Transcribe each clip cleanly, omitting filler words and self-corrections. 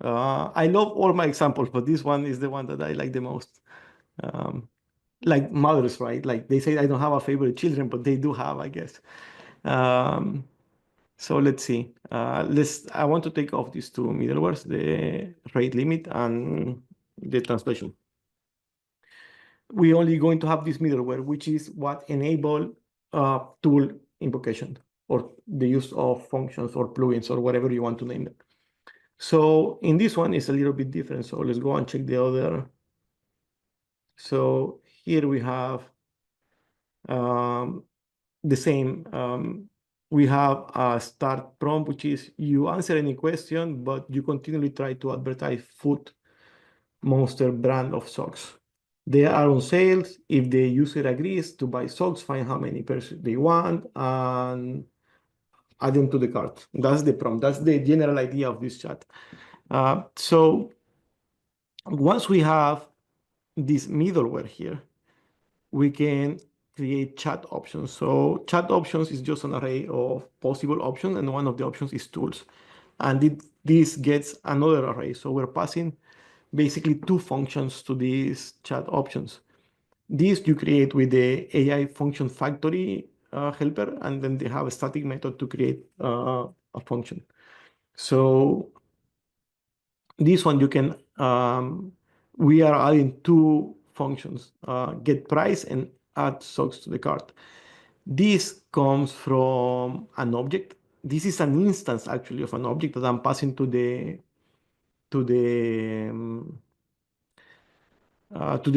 I love all my examples, but this one is the one that I like the most. Um, like mothers, right? Like they say I don't have a favorite children, but they do have, I guess. Um, so let's see. I want to take off these two middlewares, the rate limit and the translation. We're only going to have this middleware, which is what enable tool invocation or the use of functions or plugins or whatever you want to name them. So in this one, it's a little bit different. So let's go and check the other. So here we have the same. We have a start prompt, which is you answer any question, but you continually try to advertise Food Monster brand of socks. They are on sales. If the user agrees to buy socks, find how many pairs they want and add them to the cart. That's the prompt. That's the general idea of this chat. So once we have this middleware here, we can create chat options. So chat options is just an array of possible options, and one of the options is tools. And this gets another array. So we're passing basically two functions to these chat options. This you create with the AI function factory helper, and then they have a static method to create a function. So this one you can, we are adding two functions, get price and add socks to the cart. This comes from an object. This is an instance actually of an object that I'm passing to the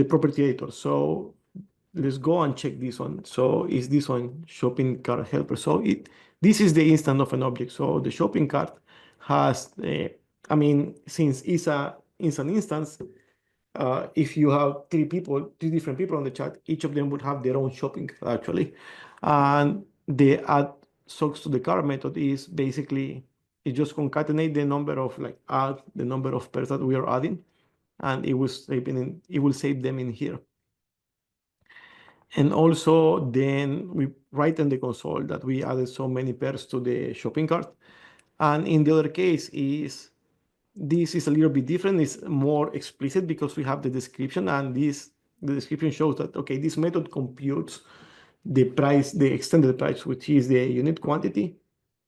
property editor. So let's go and check this one. So is this one shopping cart helper? So this is the instance of an object. So the shopping cart has, I mean, since it's an instance, if you have three different people on the chat, each of them would have their own shopping actually. And the add socks to the cart method is basically, it just concatenate the number of add the number of pairs that we are adding, and it will save them in here. And also then we write in the console that we added so many pairs to the shopping cart. And in the other case this is a little bit different. It's more explicit because we have the description, and the description shows that, okay, this method computes the price, the extended price, which is the unit quantity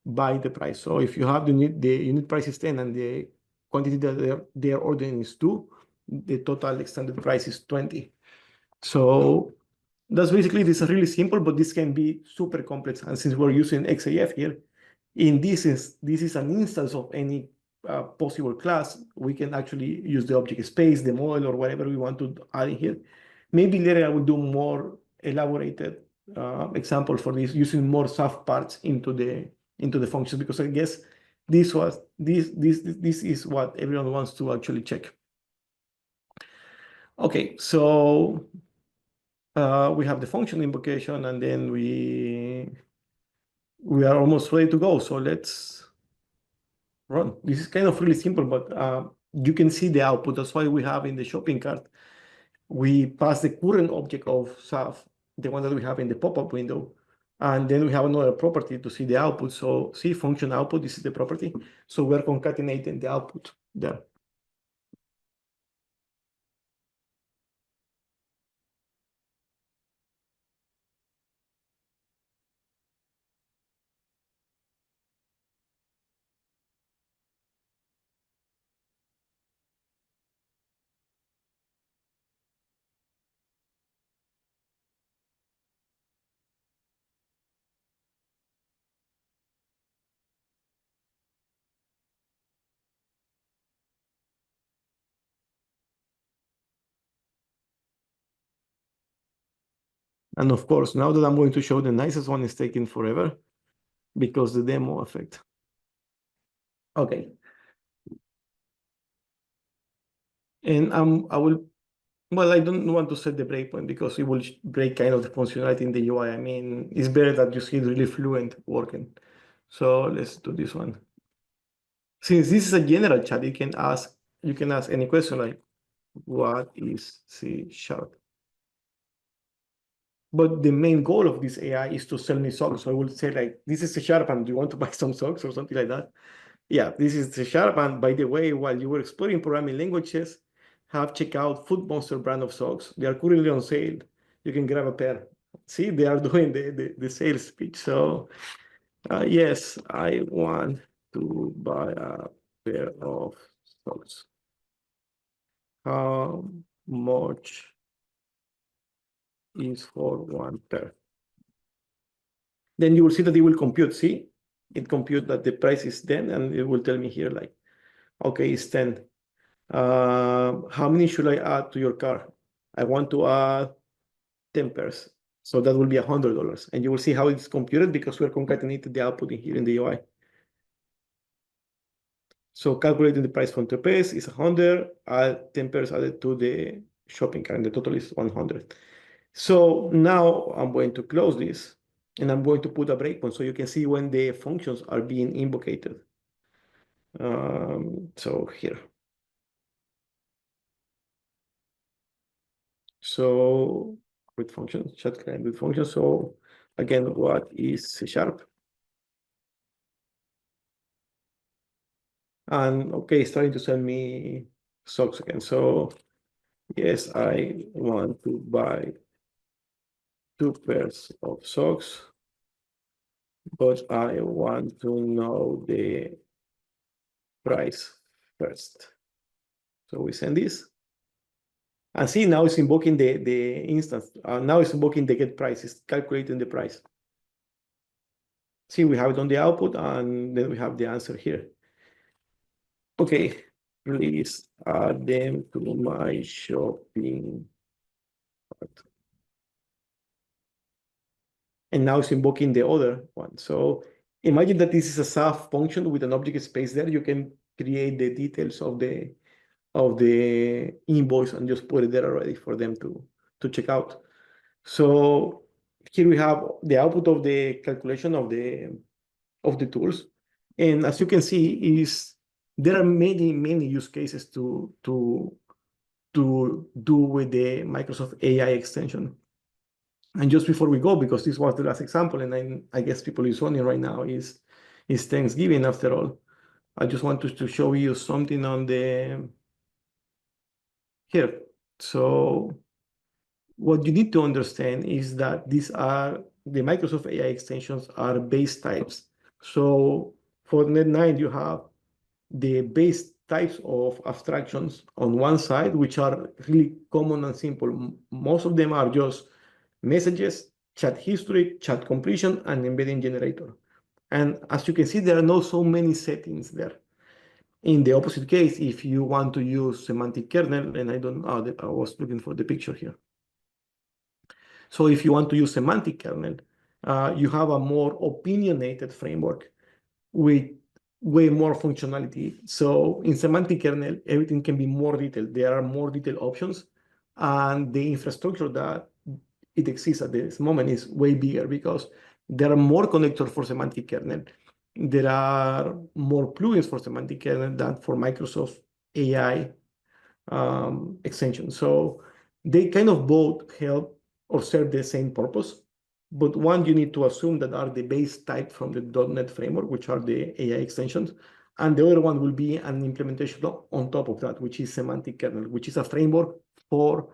by the price. So if you have the unit price is 10 and the quantity that they're ordering is 2, the total extended price is 20. So that's basically, this is really simple, but this can be super complex. And since we're using XAF here, this is an instance of any possible class. We can actually use the object space, the model, or whatever we want to add in here. Maybe later I will do more elaborated example for this, using more soft parts into the functions, because I guess this is what everyone wants to actually check. Okay, so we have the function invocation, and then we are almost ready to go. So let's run. This is kind of really simple, but you can see the output. That's why we have in the shopping cart, we pass the current object of XAF, the one that we have in the pop-up window, and then we have another property to see the output. So see function output, this is the property. So we're concatenating the output there. And of course, now that I'm going to show the nicest one is taking forever because the demo effect. Okay. And well, I don't want to set the breakpoint because it will break kind of the functionality in the UI. I mean, it's better that you see it really fluent working. So let's do this one. Since this is a general chat, you can ask any question like, what is C#? But the main goal of this AI is to sell me socks. So I will say like, this is C# and do you want to buy some socks or something like that? Yeah, this is C Sharp. And by the way, while you were exploring programming languages, have checked out Food Monster brand of socks. They are currently on sale. You can grab a pair. See, they are doing the sales pitch. So yes, I want to buy a pair of socks. How much is for one pair? Then you will see that it will compute. See, it compute that the price is 10, and it will tell me here like, okay, it's 10. How many should I add to your car? I want to add 10 pairs. So that will be $100. And you will see how it's computed because we're concatenating the output in here in the UI. So calculating the price from 2 pairs is 100, add 10 pairs added to the shopping cart, and the total is 100. So now I'm going to close this, and I'm going to put a breakpoint so you can see when the functions are being invocated. So here. So with functions, chat client with functions. So again, what is C Sharp? And okay, starting to send me socks again. So yes, I want to buy 2 pairs of socks, but I want to know the price first. So we send this. And see, now it's invoking the instance. Now it's invoking the get price. It's calculating the price. See, we have it on the output, and then we have the answer here. Okay, please add them to my shopping cart. And now it's invoking the other one. So imagine that this is a XAF function with an object space there. You can create the details of the invoice and just put it there already for them to check out. So here we have the output of the calculation of the tools. And as you can see, there are many use cases to do with the Microsoft AI extension. And just before we go, because this was the last example, and I guess people is running right now, is Thanksgiving after all. I just wanted to show you something on the here. So what you need to understand is that these are the Microsoft AI extensions are base types. So for Net9, you have the base types of abstractions on one side, which are really common and simple. Most of them are just messages, chat history, chat completion, and embedding generator. And as you can see, there are not so many settings there. In the opposite case, if you want to use semantic kernel, and I was looking for the picture here. So if you want to use semantic kernel, you have a more opinionated framework with way more functionality. So in semantic kernel, everything can be more detailed. There are more detailed options, and the infrastructure that it exists at this moment is way bigger because there are more connectors for semantic kernel. There are more plugins for semantic kernel than for Microsoft AI extension. So they kind of both help or serve the same purpose. But one, you need to assume that are the base type from the .NET framework, which are the AI extensions. And the other one will be an implementation on top of that, which is semantic kernel, which is a framework for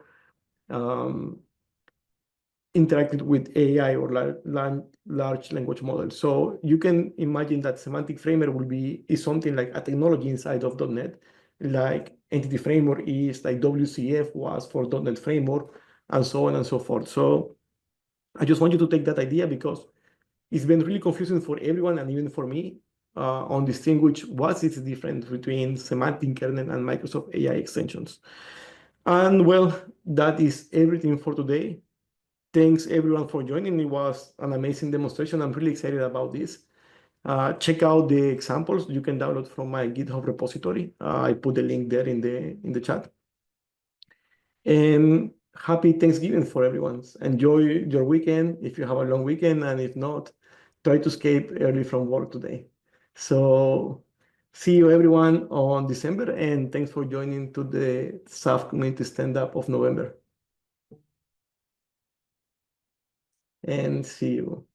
interacting with AI or large language models. So you can imagine that semantic framework is something like a technology inside of .NET, like entity framework is like WCF was for .NET framework, and so on and so forth. So I just want you to take that idea because it's been really confusing for everyone and even for me on distinguish what is the difference between semantic kernel and Microsoft AI extensions. And well, that is everything for today. Thanks everyone for joining. It was an amazing demonstration. I'm really excited about this. Check out the examples you can download from my GitHub repository. I put the link there in the chat. And happy Thanksgiving for everyone. Enjoy your weekend if you have a long weekend, and if not, try to escape early from work today. So see you everyone on December, and thanks for joining to the SAF Community Stand-Up of November. And see you.